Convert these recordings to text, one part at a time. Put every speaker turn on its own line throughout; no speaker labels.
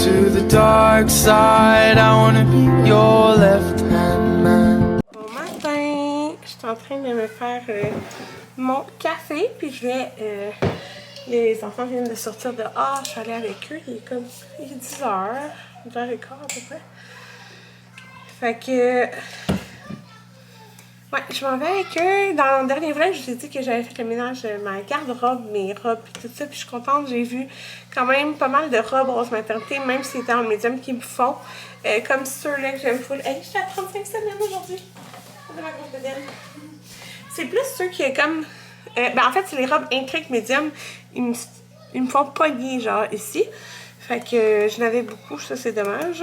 to the dark side. I wanna be your left-hand man.
Bon matin, je suis en train de me faire mon café, puis je vais... les enfants viennent de sortir dehors, je suis allée avec eux, il est 10h, 10h15 à peu près. Fait que... ouais, je m'en vais avec eux. Dans le dernier vlog, je vous ai dit que j'avais fait le ménage de ma garde-robe, mes robes et tout ça. Puis je suis contente, j'ai vu quand même pas mal de robes rose maternité, même si c'était en médium qui me font. Comme ceux-là que j'aime full. Hey, j'étais à 35 semaines aujourd'hui. C'est plus ceux qui est comme... ben en fait, c'est les robes intriques médium. Ils me font pogner, genre, ici. Fait que je n'avais beaucoup, ça c'est dommage.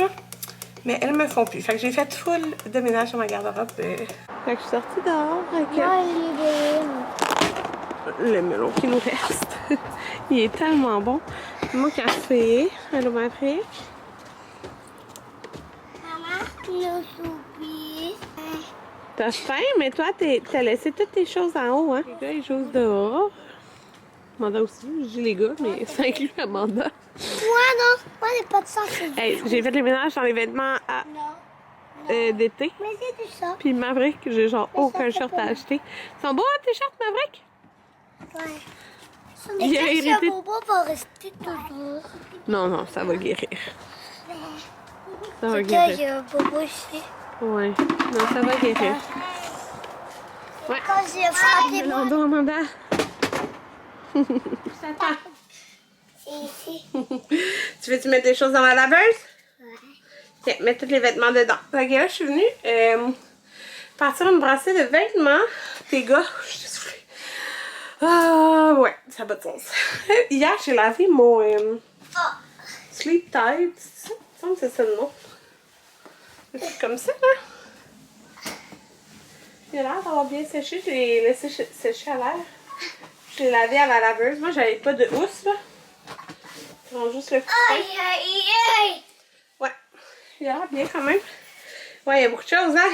Mais elles me font plus. Fait que j'ai fait full de ménage sur ma garde-robe. Fait que je suis sortie dehors avec le melon qui nous reste. Il est tellement bon. Mon café. Allô, ma fric.
Maman, nous oublie.
T'as faim, mais toi, t'as laissé toutes tes choses en haut, hein? Les gars, ils jouent dehors. Amanda aussi. Je dis les gars, mais ça inclut Amanda.
Moi, non. Moi, j'ai pas de sang.
Hey, j'ai fait le ménage dans les vêtements à... d'été.
Mais c'est du sang.
Puis Maverick, j'ai genre aucun short à acheter. Ils sont beaux, hein, tes shorts, Maverick?
Ouais.
Il a hérité.
Ce bobo va rester toujours.
Non, non, ça va guérir. Ça va
C'est
guérir.
qu'il y a un bobo ici.
Ouais. Non, ça va guérir. Ouais.
Quand j'ai frappé moi.
Melon, Amanda. Ça t'attend.
C'est ici.
Tu veux-tu mettre des choses dans la laveuse?
Ouais.
Ok, mets tous les vêtements dedans. Fait que là, je suis venue partir me brasser de vêtements. Tes gars, je suis soufflée. Ah, ouais, ça n'a pas de sens. Hier, j'ai lavé mon sleep tight. Il me semble que c'est ça le nom. Un truc comme ça, là. Il a l'air d'avoir bien séché. Je l'ai laissé sécher à l'air. Je l'ai lavé à la laveuse. Moi, j'avais pas de housse, là. C'est vraiment juste le coup.
Aïe, aïe, aïe.
Ouais, il a l'air bien quand même. Ouais, il y a beaucoup de choses, hein.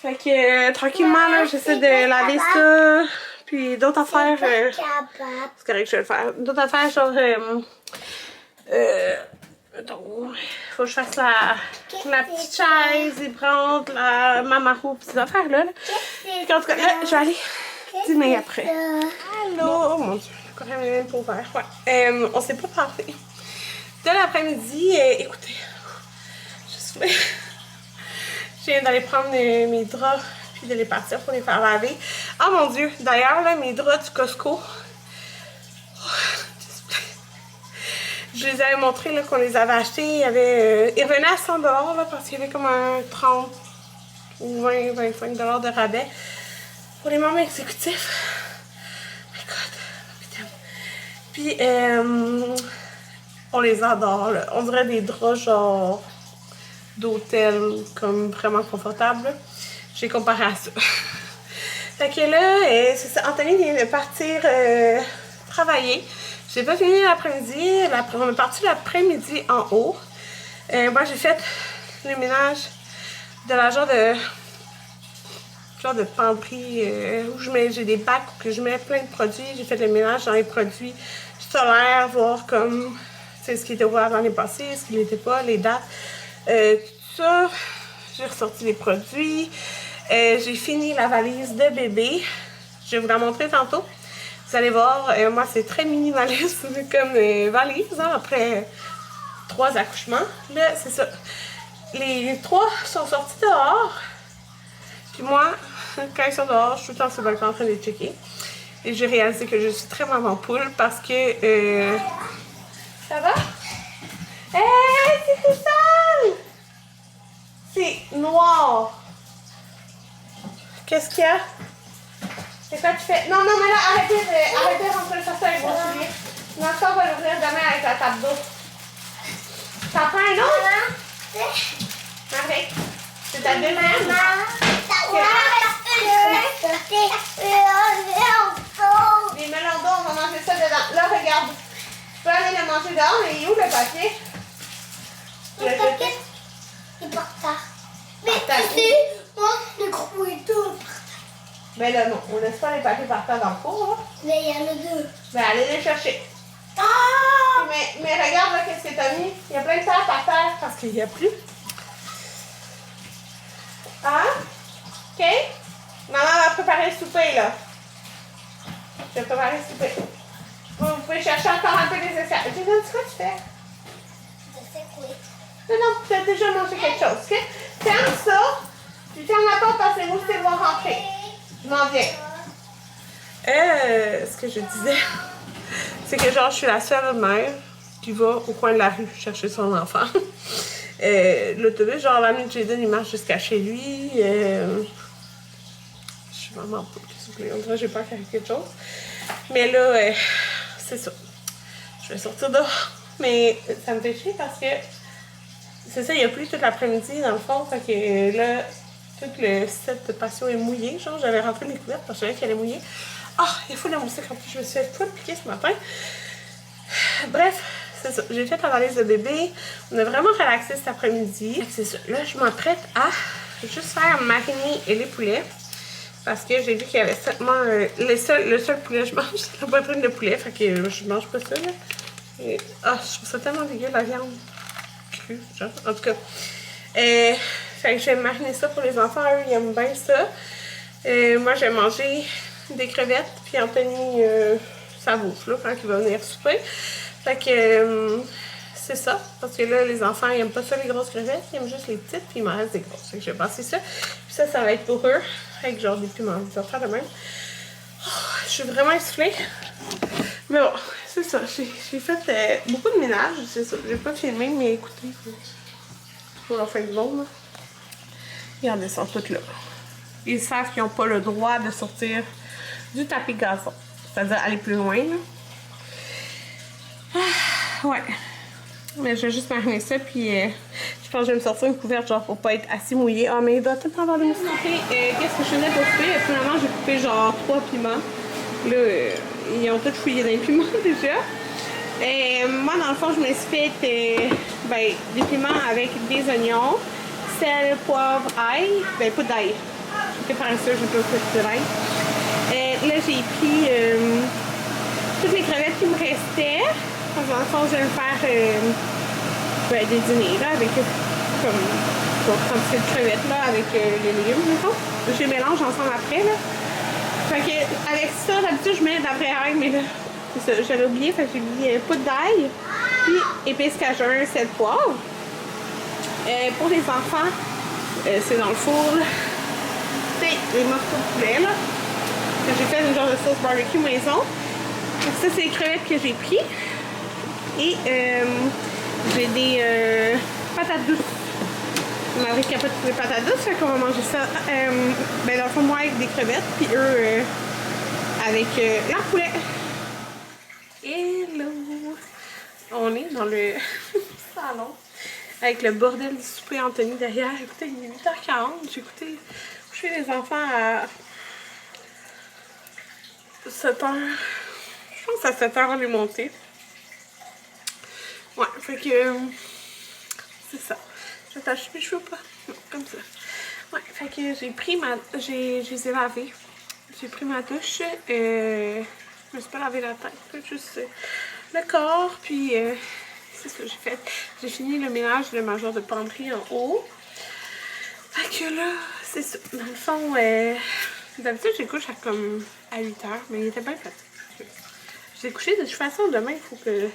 Fait que tranquillement, là, j'essaie de laver ça. Puis d'autres affaires. C'est correct, je vais le faire. D'autres affaires, genre. Donc, faut que je fasse la petite chaise, les plantes, la mamarou, pis ces affaires-là. Là. Puis en tout cas, là, je vais aller dîner après. Allô? Oh mon dieu, j'ai quand même pour ouvert. Ouais. On s'est pas parlé. De l'après-midi, écoutez, je viens d'aller prendre mes draps puis de les partir pour les faire laver. Oh mon dieu, d'ailleurs, là, mes draps du Costco, je les avais montrés là, qu'on les avait achetés. Ils revenaient à 100$ là, parce qu'il y avait comme un 30 ou 20-25$ de rabais pour les membres exécutifs. Puis, on les adore, là. On dirait des draps genre d'hôtel, comme vraiment confortables. J'ai comparé à ça. Fait que là, c'est ça. Anthony vient de partir travailler. J'ai pas fini l'après-midi. On est parti l'après-midi en haut. Moi, j'ai fait le ménage de la genre de penderie où j'ai des bacs où je mets plein de produits. J'ai fait le ménage dans les produits solaires, voir comme ce qui était ouvert l'année passée, ce qui n'était pas, les dates. Tout ça, j'ai ressorti les produits. J'ai fini la valise de bébé. Je vais vous la montrer tantôt. Vous allez voir, moi c'est très minimaliste comme valise, hein, après 3 accouchements. Là, c'est ça. Les 3 sont sortis dehors. Puis moi, quand ils sont dehors, je suis tout le temps sur le balcon en train de les checker. Et j'ai réalisé que je suis très maman poule parce que... Ça va? Hey, c'est tout sale! C'est noir. Qu'est-ce qu'il y a? C'est quoi tu fais? Non, non, mais là, arrêtez de rentrer ça avec vos souliers. Non, ça, on va l'ouvrir demain avec la table d'eau. T'en prends un autre? Avec. C'est ta deuxième? Les melons d'eau, on va manger ça dedans. Là, regarde. Tu peux aller le manger dehors, mais il est où le papier?
Le papier est par terre. Mais tu sais, moi, le gros et tout.
Ben là, non, on laisse pas les papiers par terre dans le four, là.
Mais il y en a 2.
Ben, allez les chercher.
Ah!
Mais regarde, là, qu'est-ce que Tommy? Il y a plein de tape à terre parce qu'il n'y a plus. Hein? OK? Maman va préparer le souper, là. Je vais préparer le souper. Vous pouvez chercher encore un peu les escaliers. J'ai dit, ce que tu fais?
Je sais quoi.
Non, tu as déjà mangé quelque chose, OK? Ferme ça. Tu fermes la porte parce que les moustiques vont rentrer. Je m'en viens. Ce que je disais, c'est que genre, je suis la seule mère qui va au coin de la rue chercher son enfant. L'autobus, genre, l'ami de Jaden, il marche jusqu'à chez lui. Je suis vraiment pas, qu'est-ce que vous voulez? On dirait que j'ai peur qu'il arrive quelque chose. Mais là, c'est ça. Je vais sortir dehors. Mais ça me fait chier parce que c'est ça, il y a plu toute l'après-midi dans le fond. Fait que là, tout le set de patio est mouillé. Genre, j'avais rentré mes couvertes parce que je savais qu'elle est mouillée. Ah, il faut la moustiques en plus. Je me suis fait tout piquer ce matin. Bref, c'est ça. J'ai fait la valise de bébé. On a vraiment relaxé cet après-midi. C'est ça. Là, je m'apprête à juste faire mariner les poulets. Parce que j'ai vu qu'il y avait seulement le seul poulet que je mange, c'est la poitrine de poulet. Fait que je mange pas ça, là. Et, je trouve ça tellement dégueu, la viande crue, genre. En tout cas. Fait que je vais mariner ça pour les enfants. Eux, ils aiment bien ça. Moi, j'ai mangé des crevettes. Puis Anthony, ça bouffe, là, quand il va venir souper. Fait que c'est ça. Parce que là, les enfants, ils aiment pas ça, les grosses crevettes. Ils aiment juste les petites. Puis il m'en reste des grosses. Fait que je vais passer ça. Puis ça va être pour eux. Avec genre des piments. Je vais faire de même. Je suis vraiment essoufflée. Mais bon, c'est ça. J'ai fait beaucoup de ménage. C'est ça. J'ai pas filmé, mais écoutez, pour la fin du monde. Regardez, ils sont tous là. Ils savent qu'ils n'ont pas le droit de sortir du tapis gazon. C'est-à-dire aller plus loin. Là. Ouais. Mais je vais juste mariner ça, puis je pense que je vais me sortir une couverte, genre, pour pas être assez mouillée. Ah, mais il doit tout le temps avoir des moustiques. Qu'est-ce que je faisais pour couper? Finalement, j'ai coupé, genre, 3 piments. Là, ils ont tous fouillé dans les piments, déjà. Moi, dans le fond, je me suis fait, des piments avec des oignons, sel, poivre, ail. Ben, pas d'ail. J'ai préparé ça, j'ai pas fait de l'ail. Là, j'ai pris toutes les crevettes qui me restaient. Dans le fond, je vais me faire des dîners là, avec comme quantité de crevettes là, avec les légumes, mettons. Je les mélange ensemble après. Là. Fait que avec ça, d'habitude, je mets de la vraie ail, mais là, c'est ça, j'avais oublié. Fait que j'ai mis poudre d'ail, puis épices cajun, sel, poivre. Pour les enfants, c'est dans le four. C'est les morceaux de poulet là. J'ai fait une genre de sauce barbecue maison. Donc ça, c'est les crevettes que j'ai pris. Et j'ai des patates douces. Ma vraie capote pour les patates douces, fait qu'on va manger ça. Dans le fond, moi avec des crevettes, puis eux avec leur poulet. Hello! On est dans le salon avec le bordel du souper Anthony derrière. Écoutez, il est 8h40. J'ai écouté coucher les enfants à 7h. Je pense à 7h on est monté. Ouais, fait que c'est ça. J'attache mes cheveux pas. Non, comme ça. Ouais, fait que j'ai pris ma. Je les ai lavés. J'ai pris ma douche. Je me suis pas lavé la tête. Fait juste le corps. Puis c'est ce que j'ai fait. J'ai fini le ménage de ma genre de penderie en haut. Fait que là, c'est ça. Dans le fond, d'habitude, j'ai couché à 8h, mais il était bien fatigué. J'ai couché de toute façon. Demain, il faut que.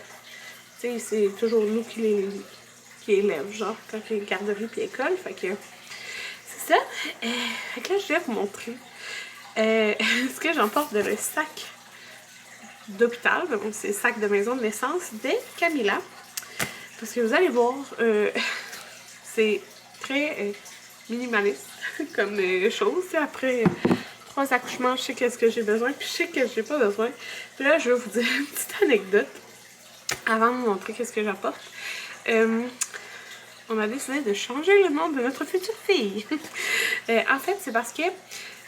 C'est toujours nous qui les élèvent, genre, quand il y a garderie puis école. Fait que c'est ça. Fait que là, je vais vous montrer ce que j'emporte de le sac d'hôpital. Donc, c'est le sac de maison de naissance de Camilla. Parce que vous allez voir, c'est très minimaliste comme chose. Après 3 accouchements, je sais qu'est-ce que j'ai besoin, puis je sais que j'ai pas besoin. Puis là, je vais vous dire une petite anecdote. Avant de vous montrer qu'est-ce que j'apporte, on a décidé de changer le nom de notre future fille. En fait, c'est parce que,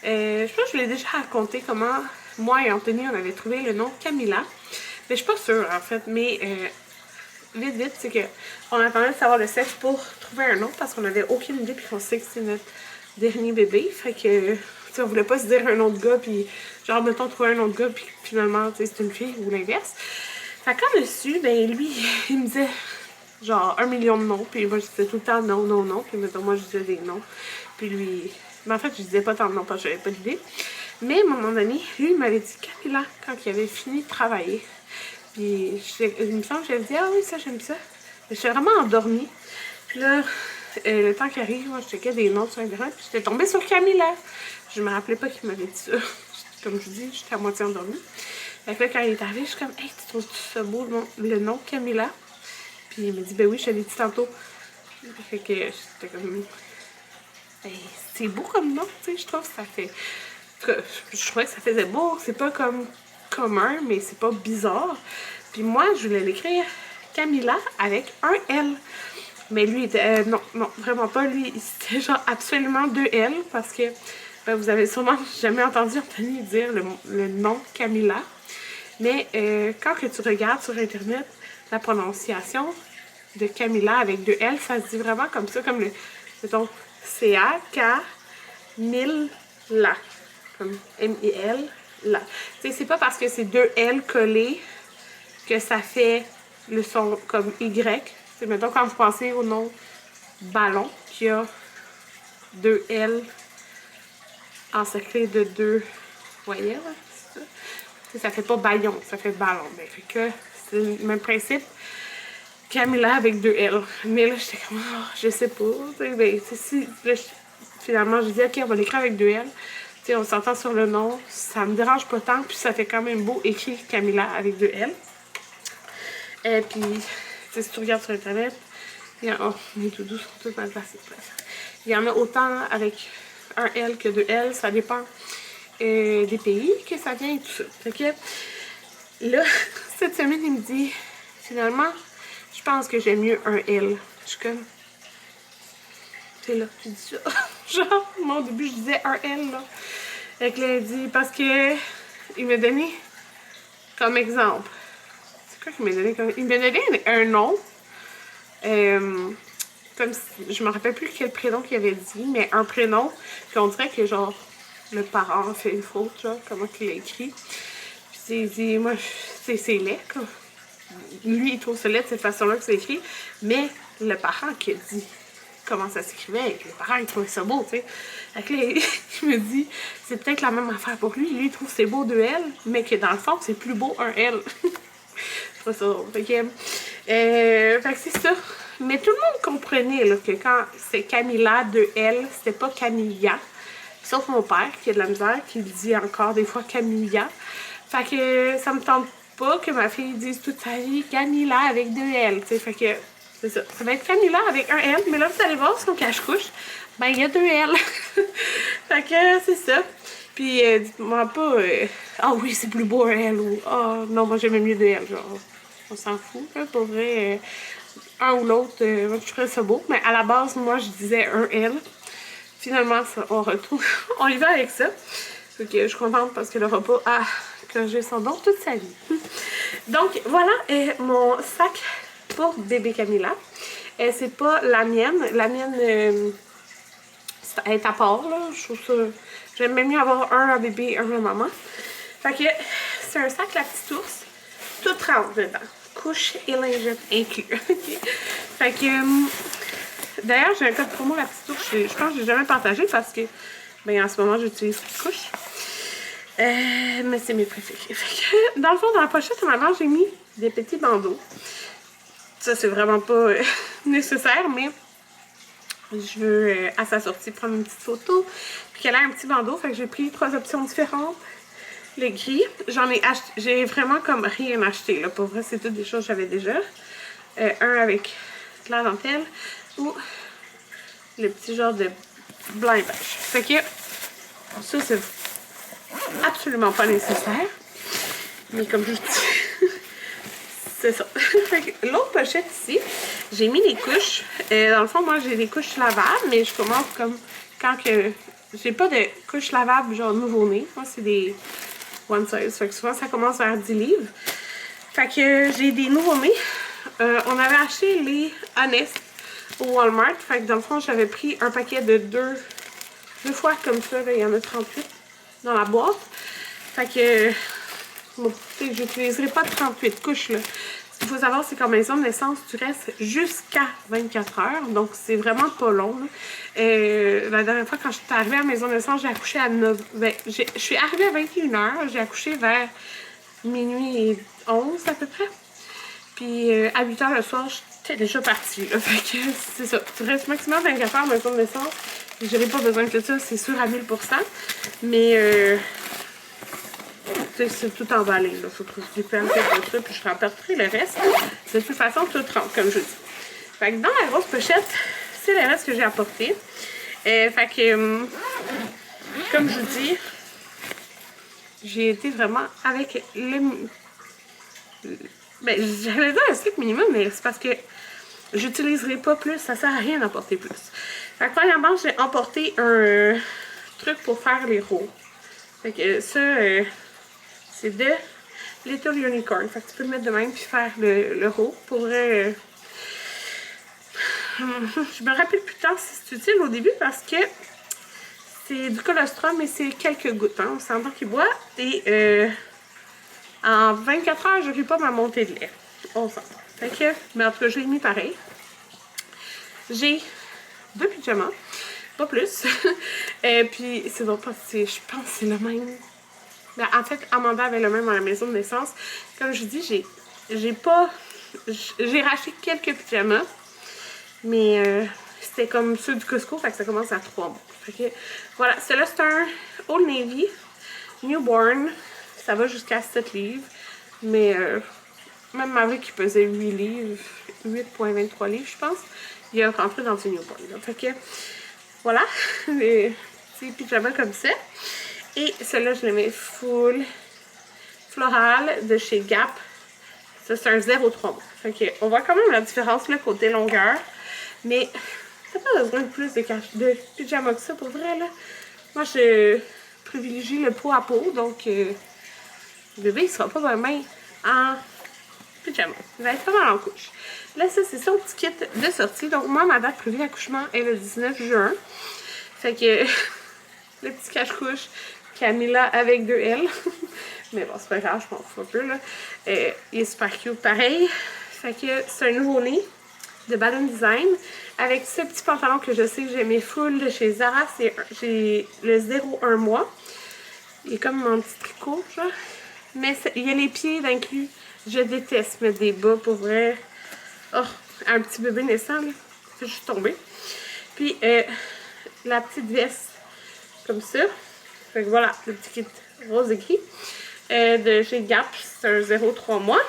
je pense que je l'ai déjà raconté comment moi et Anthony, on avait trouvé le nom Camilla. Mais je suis pas sûre, en fait, mais vite, c'est que on attendait de savoir le sexe pour trouver un nom parce qu'on n'avait aucune idée puis qu'on sait que c'est notre dernier bébé. Fait que, on voulait pas se dire un nom de gars puis genre, mettons, trouver un nom de gars puis finalement, c'est une fille ou l'inverse. Fait qu'en dessus, ben lui, il me disait genre 1 million de noms, puis moi je disais tout le temps non, non, non, puis mettons moi je disais des noms, puis lui, mais en fait je disais pas tant de noms parce que j'avais pas d'idée, mais à un moment donné, lui il m'avait dit Camilla, quand il avait fini de travailler, puis il me semble que j'avais dit ah oui ça j'aime ça, mais j'étais vraiment endormie, puis là, le temps qui arrive, moi je checkais des noms sur internet, puis j'étais tombée sur Camilla, je me rappelais pas qu'il m'avait dit ça, comme je vous dis, j'étais à moitié endormie, fait que là quand il est arrivé, je suis comme hey tu trouves ça beau le nom Camilla? Puis il m'a dit, ben oui, je te l'ai dit tantôt. Fait que j'étais comme, ben, c'est beau comme nom, tu sais, je trouve que ça fait. En tout cas, je trouvais que ça faisait beau, c'est pas comme commun, mais c'est pas bizarre. Puis moi, je voulais l'écrire Camilla avec un L. Mais lui, était, non, non, vraiment pas. Lui, c'était genre absolument 2 L parce que ben, vous avez sûrement jamais entendu Anthony dire le nom Camilla. Mais quand que tu regardes sur Internet, la prononciation de Camilla avec 2 L, ça se dit vraiment comme ça, comme le, mettons, C-A-K-M-I-L-A, comme M-I-L, la. Tu sais, c'est pas parce que c'est 2 L collés que ça fait le son comme Y. C'est mettons quand vous pensez au nom ballon, qui a 2 L encerclés de 2 voyelles, c'est ça? Ça fait pas baillon, ça fait ballon. Mais fait que c'est le même principe. Camilla avec 2 L. Mais là, j'étais comme, oh, je sais pas. Ben, si, là, finalement, je dis, ok, on va l'écrire avec 2 L. T'sais, on s'entend sur le nom. Ça me dérange pas tant. Puis ça fait quand même beau écrire Camilla avec 2 L. Et puis, si tu regardes sur Internet, il y a, oh, mes doudous sont tous mal placés. Il y en a autant avec un L que 2 L. Ça dépend des pays que ça vient et tout ça. Fait que là, cette semaine, il me dit, finalement, je pense que j'aime mieux un L. Je suis comme, c'est là, tu dis ça. Genre, moi au début, je disais un L, là. Fait que là, il dit, parce que il m'a donné comme exemple. C'est quoi qu'il m'a donné comme. Il m'a donné un nom. Comme si, je me rappelle plus quel prénom qu'il avait dit, mais un prénom qu'on dirait que genre le parent a fait une faute, genre, comment qu'il l'a écrit. Puis il dit, moi, c'est laid, quoi. Lui, il trouve ça laid de cette façon-là que c'est écrit, mais le parent qui a dit comment ça s'écrivait, le parent, il trouvait ça beau, tu sais. Fait que là, il me dit, c'est peut-être la même affaire pour lui. Lui, il trouve c'est beau 2 L, mais que dans le fond, c'est plus beau un L. C'est pas ça. Fait que c'est ça. Mais tout le monde comprenait là, que quand c'est Camilla 2 L, c'était pas Camilla. Sauf mon père, qui a de la misère, qui dit encore des fois Camilla. Fait que ça me tente pas que ma fille dise toute sa vie Camilla avec 2 L, tu sais. Fait que c'est ça. Ça va être Camilla avec un L, mais là, vous allez voir son cache-couche, ben il y a 2 L. Fait que c'est ça. Puis dites-moi pas, ah oui, c'est plus beau un L, ou ah non, moi j'aimais mieux 2 L, genre. On s'en fout, là, pour vrai. Un ou l'autre, je ferais ça beau. Mais à la base, moi, je disais un L. Finalement, ça, on retrouve. On y va avec ça. Donc, je suis contente parce qu'elle n'aura pas à corriger son nom toute sa vie. Donc, voilà mon sac pour bébé Camilla. C'est pas la mienne. La mienne, elle est à part, là. Je trouve ça. J'aime même mieux avoir un à bébé et un à maman. Fait que c'est un sac La Petite Ours. Tout rentre dedans. Couche et lingette inclus. Fait que. D'ailleurs, j'ai un code promo La Petite Ours. Je pense que je l'ai jamais partagé parce que. Ben, en ce moment, j'utilise Couche. Mais c'est mes préférés. Fait que, dans le fond, dans la pochette, maman, j'ai mis des petits bandeaux. Ça, c'est vraiment pas nécessaire, mais je veux, à sa sortie, prendre une petite photo. Puis qu'elle a un petit bandeau. Fait que j'ai pris 3 options différentes. Les gris, j'en ai acheté. J'ai vraiment comme rien acheté, là. Pour vrai, c'est toutes des choses que j'avais déjà. Un avec de la dentelle ou le petit genre de blanc et beige. Fait que ça, c'est absolument pas nécessaire. Mais comme je vous dis, c'est ça. L'autre pochette ici, j'ai mis les couches. Dans le fond, moi, j'ai des couches lavables, mais je commence comme quand que... J'ai pas de couches lavables genre nouveau-né. Moi, c'est des one size. Fait que souvent, ça commence vers 10 livres. Fait que j'ai des nouveau-nés. On avait acheté les Honest au Walmart. Fait que dans le fond, j'avais pris un paquet de deux fois comme ça. Là, il y en a 38 dans la boîte. Fait que... Bon, j'utiliserai pas de 38 couches, là. il faut savoir, c'est qu'en maison de naissance, tu restes jusqu'à 24 heures. Donc, c'est vraiment pas long. La dernière fois, quand je suis arrivée à la maison de naissance, j'ai accouché à 9... je suis arrivée à 21 heures. J'ai accouché vers minuit et 11 à peu près. Puis, à 8 heures le soir, j'étais déjà partie. Là. Fait que c'est ça. Tu restes maximum 24 heures à la maison de naissance. J'aurais pas besoin de ça, c'est sûr à 1000%. Mais... c'est tout emballé, là. Faut que je dépêche de ça, puis je remporterai le reste. De toute façon, tout rentre, comme je dis. Fait que dans la grosse pochette, c'est le reste que j'ai apporté. Fait que, comme je vous dis, j'ai été vraiment avec le... Ben, j'allais dire un strict minimum, mais c'est parce que j'utiliserai pas plus, ça sert à rien d'emporter plus. Fait que premièrement, j'ai emporté un truc pour faire les roues. Fait que ça... c'est de Little Unicorn. Fait que tu peux le mettre de même puis faire le haut. Pour vrai, je me rappelle plus tard si c'est utile au début parce que c'est du colostrum et c'est quelques gouttes. Hein. On s'entend qu'il boit. Et en 24 heures, je n'aurai pas ma montée de lait. On s'entend. Fait que, mais en tout cas, je l'ai mis pareil. J'ai 2 pyjamas. Pas plus. Puis c'est bon, je pense que c'est le même. Ben, en fait, Amanda avait le même à la maison de naissance. Comme je vous dis, j'ai racheté quelques pyjamas. Mais c'était comme ceux du Costco, fait que ça commence à 3 mois. Fait que voilà, celui-là c'est un Old Navy Newborn. Ça va jusqu'à 7 livres. Mais même Maverick qui pesait 8 livres, 8,23 livres, je pense, il a rentré dans du Newborn. Là. Fait que voilà, les petits pyjamas comme ça. Et celui-là, je le mets full floral de chez Gap. Ça, c'est un 0,3 mois. Fait que, on voit quand même la différence, le côté longueur. Mais, t'as pas besoin de plus de pyjama que ça, pour vrai, là. Moi, je privilégie le peau à peau. Donc, le bébé, il sera pas vraiment en pyjama. Il va être pas mal en couche. Là, ça, c'est son petit kit de sortie. Donc, moi, ma date prévue d'accouchement est le 19 juin. Fait que, le petit cache-couche. Camilla avec 2 L. Mais bon, c'est pas grave, je m'en fous un peu, là. Il est super cute, pareil. Fait que c'est un nouveau-né de Balloon Design. Avec ce petit pantalon que je sais que j'aimais full de chez Zara. J'ai le 0,1 mois. Il est comme mon petit tricot, genre. Mais il y a les pieds d'inclus. Je déteste mettre des bas, pour vrai. Oh, un petit bébé naissant, là. C'est juste tombé. Puis, la petite veste, comme ça. Fait que voilà, le petit kit rose et gris de chez Gap, c'est un 0,3 mois.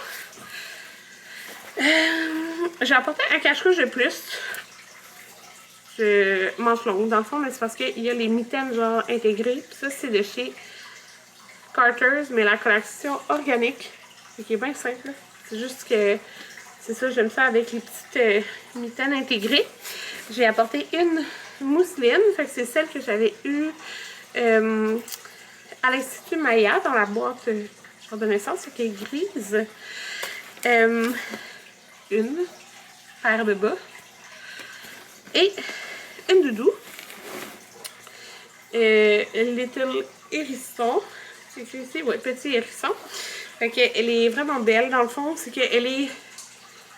J'ai apporté un cache-couche de plus. Manche longue, dans le fond, mais c'est parce qu'il y a les mitaines genre intégrées. Puis ça, c'est de chez Carter's, mais la collection organique. C'est qui est bien simple. C'est juste que c'est ça, j'aime ça avec les petites mitaines intégrées. J'ai apporté une mousseline, fait que c'est celle que j'avais eue à l'Institut Maya dans la boîte de naissance qui est grise. Une paire de bas et une doudou. Little Hérisson. C'est écrit ici, ouais, petit hérisson. Fait qu'elle est vraiment belle dans le fond. C'est qu'elle est,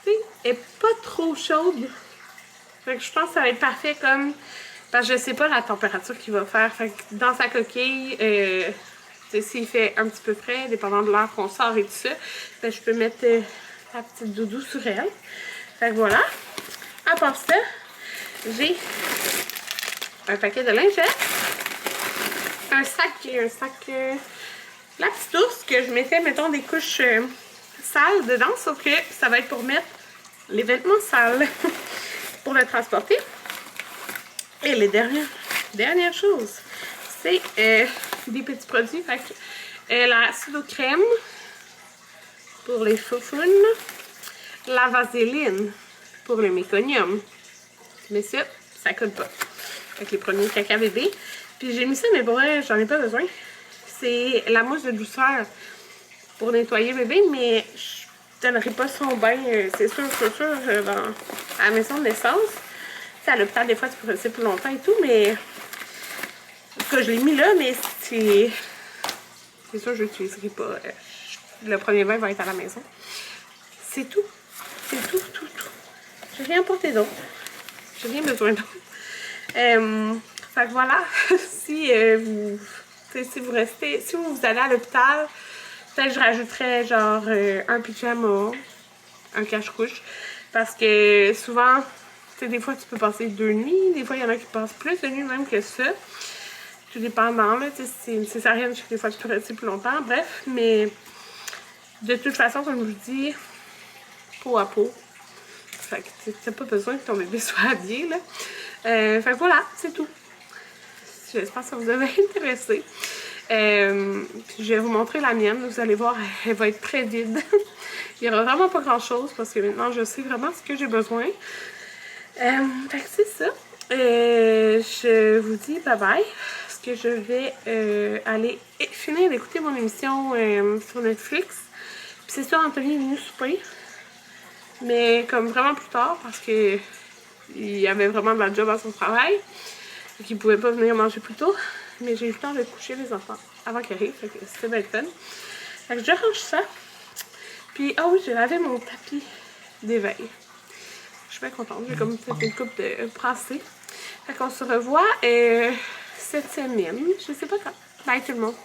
tu sais, elle est pas trop chaude. Fait que je pense que ça va être parfait comme. Parce que je sais pas la température qu'il va faire. Fait que dans sa coquille, s'il fait un petit peu frais, dépendant de l'heure qu'on sort et tout ça, ben, je peux mettre la petite doudou sur elle. Fait que voilà. À part ça, j'ai un paquet de lingettes, un sac la petite ours que je mettais, mettons, des couches sales dedans, sauf que ça va être pour mettre les vêtements sales pour le transporter. Et les dernières choses, c'est des petits produits. Fait que, la pseudo-crème pour les faufounes, la vaseline pour le méconium. Mais ça colle pas. Avec les premiers caca bébé. Puis j'ai mis ça, mais pour vrai, j'en ai pas besoin. C'est la mousse de douceur pour nettoyer bébé, mais je donnerai pas son bain, c'est sûr, à la maison de naissance. À l'hôpital, des fois, tu peux rester plus longtemps et tout, mais en tout cas, je l'ai mis là, mais c'est sûr, je l'utiliserai pas. Le premier bain va être à la maison. c'est tout. C'est tout. J'ai rien porté d'autre. J'ai rien besoin d'autre. Fait que voilà, si vous restez, si vous allez à l'hôpital, peut-être que je rajouterais genre un pyjama, un cache-couche. Parce que souvent, tu sais, des fois tu peux passer 2 nuits, des fois il y en a qui passent plus de nuits même que ça. Tout dépendant, là, tu sais, c'est une césarienne, des fois tu peux rester plus longtemps, bref, mais de toute façon, comme je vous dis, peau à peau. Fait que t'as pas besoin que ton bébé soit habillé, là. Fait que voilà, c'est tout. J'espère que ça vous a intéressé. Puis je vais vous montrer la mienne. Vous allez voir, elle va être très vide. Il n'y aura vraiment pas grand chose parce que maintenant je sais vraiment ce que j'ai besoin. Fait que c'est ça. Je vous dis bye bye. Parce que je vais aller finir d'écouter mon émission sur Netflix. Puis c'est sûr, Anthony est venu souper. Mais comme vraiment plus tard parce que il avait vraiment de la job à son travail. Et qu'il pouvait pas venir manger plus tôt. Mais j'ai eu le temps de coucher les enfants avant qu'ils arrivent. Fait que c'était bien fun. Fait que je range ça. Puis, ah oui, j'ai lavé mon tapis d'éveil. Je suis bien contente. J'ai comme fait une coupe de brassée. Fait qu'on se revoit cette semaine. Je sais pas quand. Bye tout le monde.